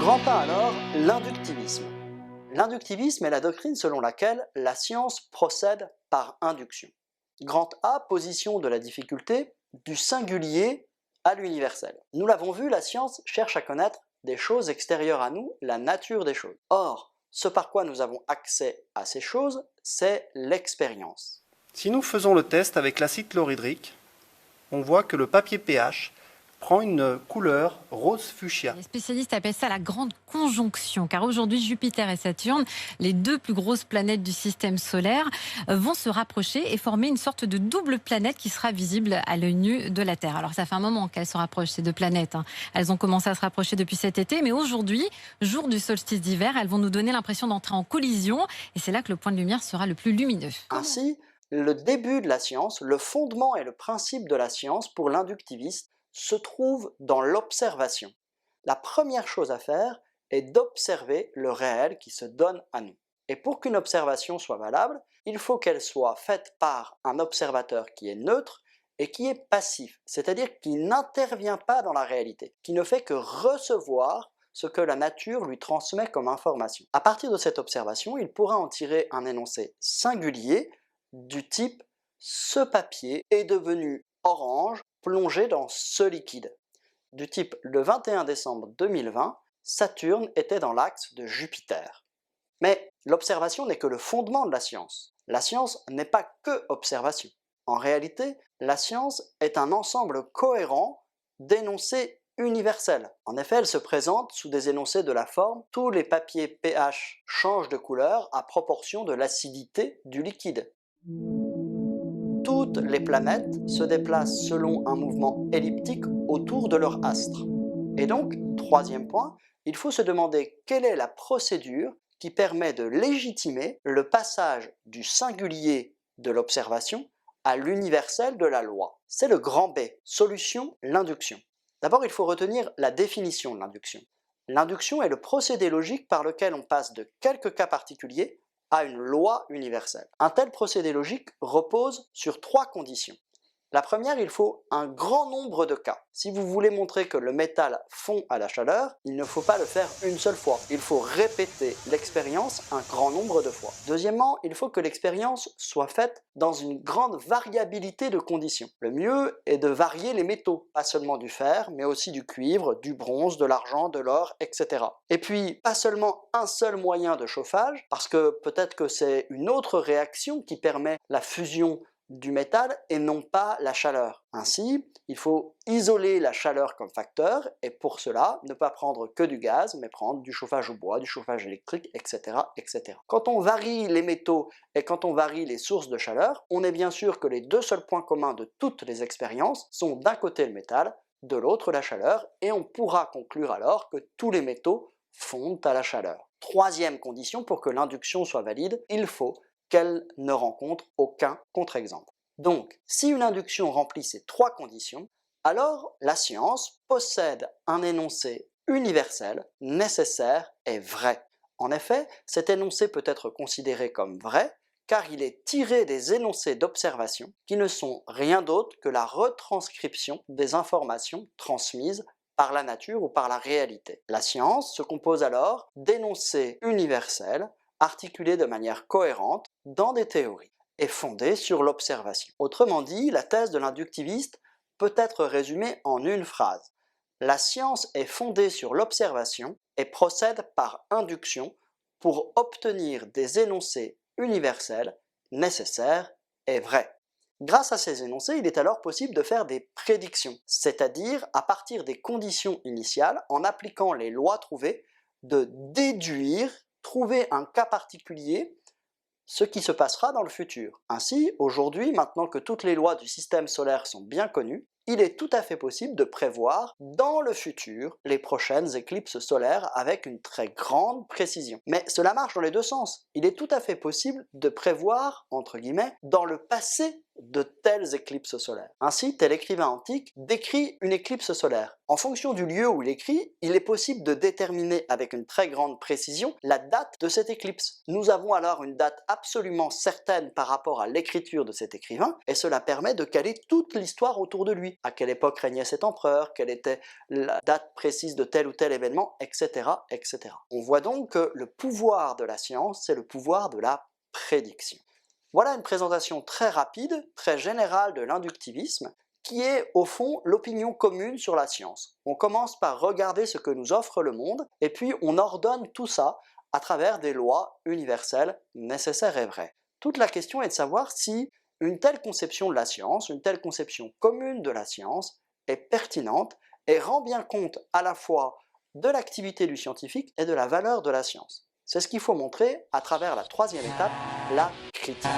Grand 1 alors, l'inductivisme. L'inductivisme est la doctrine selon laquelle la science procède par induction. Grand A, position de la difficulté, du singulier à l'universel. Nous l'avons vu, la science cherche à connaître des choses extérieures à nous, la nature des choses. Or, ce par quoi nous avons accès à ces choses, c'est l'expérience. Si nous faisons le test avec l'acide chlorhydrique, on voit que le papier pH prend une couleur rose fuchsia. Les spécialistes appellent ça la grande conjonction, car aujourd'hui Jupiter et Saturne, les deux plus grosses planètes du système solaire, vont se rapprocher et former une sorte de double planète qui sera visible à l'œil nu de la Terre. Alors ça fait un moment qu'elles se rapprochent, ces deux planètes. Elles ont commencé à se rapprocher depuis cet été, mais aujourd'hui, jour du solstice d'hiver, elles vont nous donner l'impression d'entrer en collision, et c'est là que le point de lumière sera le plus lumineux. Ainsi, le début de la science, le fondement et le principe de la science pour l'inductiviste se trouve dans l'observation. La première chose à faire est d'observer le réel qui se donne à nous. Et pour qu'une observation soit valable, il faut qu'elle soit faite par un observateur qui est neutre et qui est passif, c'est-à-dire qui n'intervient pas dans la réalité, qui ne fait que recevoir ce que la nature lui transmet comme information. À partir de cette observation, il pourra en tirer un énoncé singulier du type « ce papier est devenu orange plongé dans ce liquide ». Du type « le 21 décembre 2020, Saturne était dans l'axe de Jupiter ». Mais l'observation n'est que le fondement de la science. La science n'est pas que observation. En réalité, la science est un ensemble cohérent d'énoncés universels. En effet, elle se présente sous des énoncés de la forme « tous les papiers pH changent de couleur à proportion de l'acidité du liquide ». Toutes les planètes se déplacent selon un mouvement elliptique autour de leur astre. Et donc, troisième point, il faut se demander quelle est la procédure qui permet de légitimer le passage du singulier de l'observation à l'universel de la loi. C'est le grand B, solution, l'induction. D'abord, il faut retenir la définition de l'induction. L'induction est le procédé logique par lequel on passe de quelques cas particuliers à une loi universelle. Un tel procédé logique repose sur trois conditions. La première, il faut un grand nombre de cas. Si vous voulez montrer que le métal fond à la chaleur, il ne faut pas le faire une seule fois. Il faut répéter l'expérience un grand nombre de fois. Deuxièmement, il faut que l'expérience soit faite dans une grande variabilité de conditions. Le mieux est de varier les métaux, pas seulement du fer, mais aussi du cuivre, du bronze, de l'argent, de l'or, etc. Et puis, pas seulement un seul moyen de chauffage, parce que peut-être que c'est une autre réaction qui permet la fusion du métal et non pas la chaleur. Ainsi, il faut isoler la chaleur comme facteur et pour cela, ne pas prendre que du gaz, mais prendre du chauffage au bois, du chauffage électrique, etc., etc. Quand on varie les métaux et quand on varie les sources de chaleur, on est bien sûr que les deux seuls points communs de toutes les expériences sont d'un côté le métal, de l'autre la chaleur, et on pourra conclure alors que tous les métaux fondent à la chaleur. Troisième condition, pour que l'induction soit valide, il faut qu'elle ne rencontre aucun contre-exemple. Donc, si une induction remplit ces trois conditions, alors la science possède un énoncé universel, nécessaire et vrai. En effet, cet énoncé peut être considéré comme vrai car il est tiré des énoncés d'observation qui ne sont rien d'autre que la retranscription des informations transmises par la nature ou par la réalité. La science se compose alors d'énoncés universels articulés de manière cohérente dans des théories et fondée sur l'observation. Autrement dit, la thèse de l'inductiviste peut être résumée en une phrase. La science est fondée sur l'observation et procède par induction pour obtenir des énoncés universels, nécessaires et vrais. Grâce à ces énoncés, il est alors possible de faire des prédictions, c'est-à-dire à partir des conditions initiales, en appliquant les lois trouvées, de déduire, trouver un cas particulier, ce qui se passera dans le futur. Ainsi, aujourd'hui, maintenant que toutes les lois du système solaire sont bien connues, il est tout à fait possible de prévoir dans le futur les prochaines éclipses solaires avec une très grande précision. Mais cela marche dans les deux sens. Il est tout à fait possible de prévoir, entre guillemets, dans le passé de telles éclipses solaires. Ainsi, tel écrivain antique décrit une éclipse solaire. En fonction du lieu où il écrit, il est possible de déterminer avec une très grande précision la date de cette éclipse. Nous avons alors une date absolument certaine par rapport à l'écriture de cet écrivain, et cela permet de caler toute l'histoire autour de lui. déterminer à quelle époque régnait cet empereur, quelle était la date précise de tel ou tel événement, etc., etc. On voit donc que le pouvoir de la science, c'est le pouvoir de la prédiction. Voilà une présentation très rapide, très générale de l'inductivisme, qui est au fond l'opinion commune sur la science. On commence par regarder ce que nous offre le monde, et puis on ordonne tout ça à travers des lois universelles nécessaires et vraies. Toute la question est de savoir si une telle conception de la science, une telle conception commune de la science, est pertinente et rend bien compte à la fois de l'activité du scientifique et de la valeur de la science. C'est ce qu'il faut montrer à travers la troisième étape, la critique.